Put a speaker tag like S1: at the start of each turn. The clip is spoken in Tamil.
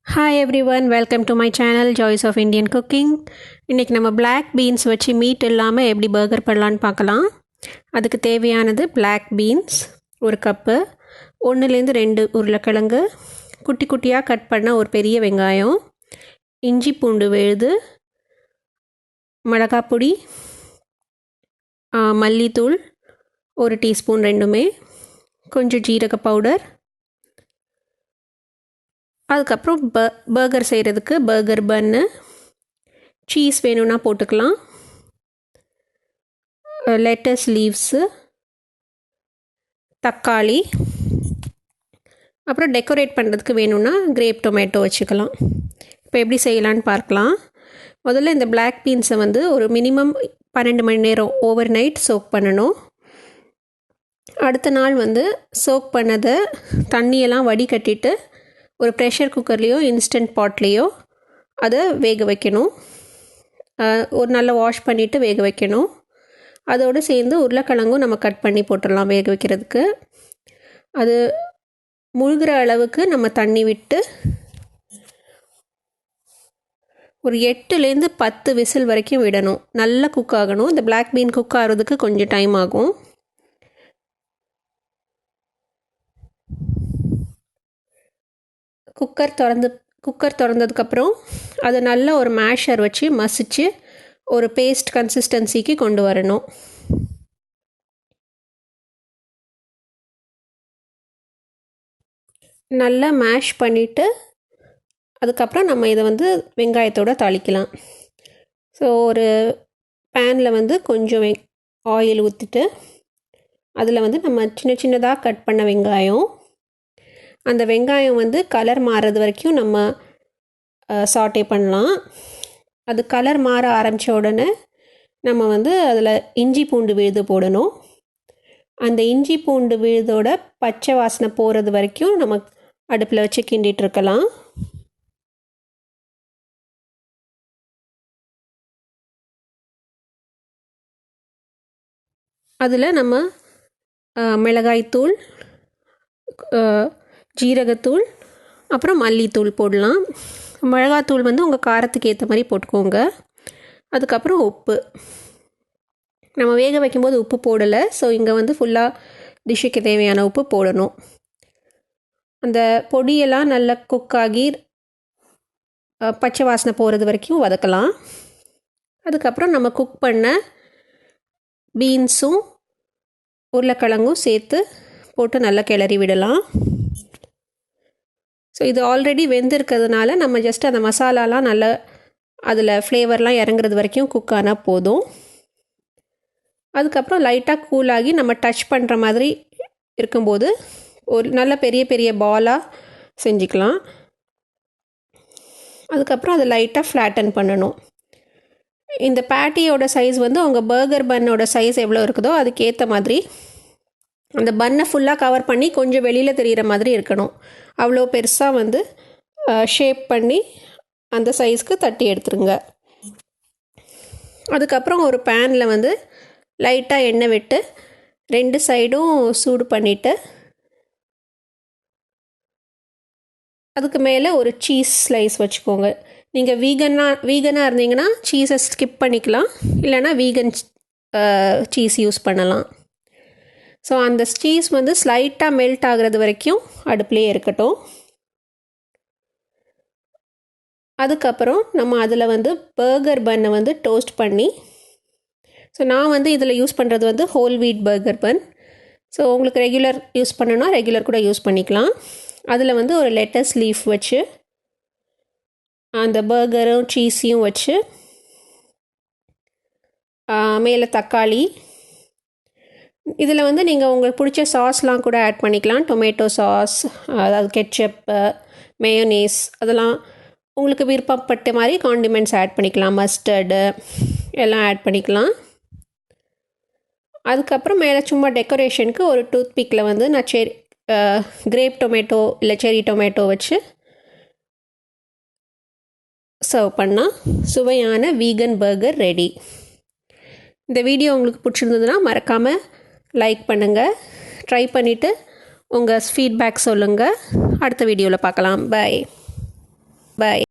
S1: Hi everyone, welcome to my channel Joys of Indian Cooking. இன்றைக்கி நம்ம black beans வச்சு மீட் இல்லாமல் எப்படி பர்கர் பண்ணலான்னு பார்க்கலாம். அதுக்கு தேவையானது black beans ஒரு கப்பு, 1-2 உருளைக்கிழங்கு, குட்டி குட்டியாக கட் பண்ண ஒரு பெரிய வெங்காயம், இஞ்சி பூண்டு விழுது, மிளகாப்பொடி, மல்லித்தூள் 1 டீஸ்பூன் ரெண்டுமே, கொஞ்சம் ஜீரக பவுடர், அதுக்கப்புறம் பர்கர் செய்கிறதுக்கு பர்கர் பன்னு, சீஸ் வேணும்னா போட்டுக்கலாம், லெட்டஸ் லீவ்ஸு, தக்காளி, அப்புறம் டெக்கரேட் பண்ணுறதுக்கு வேணும்னா கிரேப் டொமேட்டோ வச்சுக்கலாம். இப்போ எப்படி செய்யலான்னு பார்க்கலாம். முதல்ல இந்த பிளாக் பீன்ஸை ஒரு மினிமம் 12 மணி நேரம் ஓவர் நைட் சோக் பண்ணணும். அடுத்த நாள் சோக் பண்ணதை தண்ணியெல்லாம் வடிகட்டிட்டு ஒரு ப்ரெஷர் குக்கர்லேயோ இன்ஸ்டன்ட் பாட்லேயோ அதை வேக வைக்கணும். ஒரு நல்லா வாஷ் பண்ணிவிட்டு வேக வைக்கணும். அதோடு சேர்ந்து உருளைக்கிழங்கும் நம்ம கட் பண்ணி போட்டுடலாம் வேக வைக்கிறதுக்கு. அது முழுகிற அளவுக்கு நம்ம தண்ணி விட்டு ஒரு 8-10 விசில் வரைக்கும் விடணும். நல்லா குக் ஆகணும். இந்த பிளாக் பீன் குக் ஆகிறதுக்கு கொஞ்சம் டைம் ஆகும். குக்கர் திறந்ததுக்கப்புறம் அதை நல்லா ஒரு மேஷர் வச்சு மசிச்சு ஒரு பேஸ்ட் கன்சிஸ்டன்சிக்கு கொண்டு வரணும். நல்லா மேஷ் பண்ணிவிட்டு அதுக்கப்புறம் நம்ம இதை வெங்காயத்தோடு தாளிக்கலாம். ஸோ ஒரு பேனில் கொஞ்சம் ஆயில் ஊற்றிட்டு அதில் நம்ம சின்ன சின்னதாக கட் பண்ண வெங்காயம், அந்த வெங்காயம் கலர் மாறுறது வரைக்கும் நம்ம சாட்டே பண்ணலாம். அது கலர் மாற ஆரம்பித்த உடனே நம்ம அதில் இஞ்சி பூண்டு விழுது போடணும். அந்த இஞ்சி பூண்டு விழுதோட பச்சை வாசனை போகிறது வரைக்கும் நம்ம அடுப்பில் வச்சு கிண்டிகிட்டு இருக்கலாம். அதில் நம்ம மிளகாய்த்தூள், ஜீரகத்தூள், அப்புறம் மல்லித்தூள் போடலாம். மிளகாத்தூள் உங்கள் காரத்துக்கு ஏற்ற மாதிரி போட்டுக்கோங்க. அதுக்கப்புறம் உப்பு, நம்ம வேக வைக்கும்போது உப்பு போடலை. ஸோ இங்கே ஃபுல்லாக டிஷ்ஷுக்கு தேவையான உப்பு போடணும். அந்த பொடியெல்லாம் நல்லா குக் ஆகி பச்சை வாசனை போகிறது வரைக்கும் வதக்கலாம். அதுக்கப்புறம் நம்ம குக் பண்ண பீன்ஸும் உருளைக்கிழங்கும் சேர்த்து போட்டு நல்லா கிளறி விடலாம். ஸோ இது ஆல்ரெடி வெந்திருக்கிறதுனால நம்ம ஜஸ்ட் அந்த மசாலாலாம் நல்லா அதில் ஃப்ளேவர்லாம் இறங்குறது வரைக்கும் குக் ஆனால் போதும். அதுக்கப்புறம் லைட்டாக கூலாகி நம்ம டச் பண்ணுற மாதிரி இருக்கும்போது ஒரு நல்ல பெரிய பெரிய பாலாக செஞ்சுக்கலாம். அதுக்கப்புறம் அதை லைட்டாக ஃப்ளாட்டன் பண்ணணும். இந்த பேட்டியோட சைஸ் உங்கள் பர்கர் பன்னோட சைஸ் எவ்வளோ இருக்குதோ அதுக்கேற்ற மாதிரி அந்த பன்னை ஃபுல்லாக கவர் பண்ணி கொஞ்சம் வெளியில் தெரிகிற மாதிரி இருக்கணும். அவ்வளோ பெருசாக ஷேப் பண்ணி அந்த சைஸ்க்கு தட்டி எடுத்துருங்க. அதுக்கப்புறம் ஒரு பேனில் லைட்டாக எண்ணெய் விட்டு 2 சைடும் சூடு பண்ணிவிட்டு அதுக்கு மேலே ஒரு சீஸ் ஸ்லைஸ் வச்சுக்கோங்க. நீங்கள் வீகனாக இருந்தீங்கன்னா சீஸை ஸ்கிப் பண்ணிக்கலாம், இல்லைனா வீகன் சீஸ் யூஸ் பண்ணலாம். ஸோ அந்த சீஸ் ஸ்லைட்டாக மெல்ட் ஆகிறது வரைக்கும் அடுப்புலேயே இருக்கட்டும். அதுக்கப்புறம் நம்ம அதில் பர்கர் பன்னை டோஸ்ட் பண்ணி, ஸோ நான் இதில் யூஸ் பண்ணுறது ஹோல் வீட் பர்கர் பன். ஸோ உங்களுக்கு ரெகுலர் யூஸ் பண்ணணும்னா ரெகுலர் கூட யூஸ் பண்ணிக்கலாம். அதில் ஒரு லெட்டஸ் லீஃப் வச்சு அந்த பர்கரும் சீஸையும் வச்சு மேலே தக்காளி, இதில் நீங்கள் உங்களுக்கு பிடிச்ச சாஸ்லாம் கூட ஆட் பண்ணிக்கலாம். டொமேட்டோ சாஸ், அதாவது கெட்சப்பு, மேயோனீஸ், அதெல்லாம் உங்களுக்கு விருப்பப்பட்ட மாதிரி காண்டிமெண்ட்ஸ் ஆட் பண்ணிக்கலாம். மஸ்டர்டு எல்லாம் ஆட் பண்ணிக்கலாம். அதுக்கப்புறம் மேலே சும்மா டெக்கரேஷனுக்கு ஒரு டூத் பிக்கில் நான் கிரேப் டொமேட்டோ இல்லை செரி டொமேட்டோ வச்சு சர்வ் பண்ணால் சுவையான வீகன் பர்கர் ரெடி. இந்த வீடியோ உங்களுக்கு பிடிச்சிருந்ததுன்னா மறக்காமல் லைக் பண்ணுங்கள். ட்ரை பண்ணிவிட்டு உங்கள் ஃபீட்பேக் சொல்லுங்கள். அடுத்த வீடியோவில் பார்க்கலாம். பை. பாய்.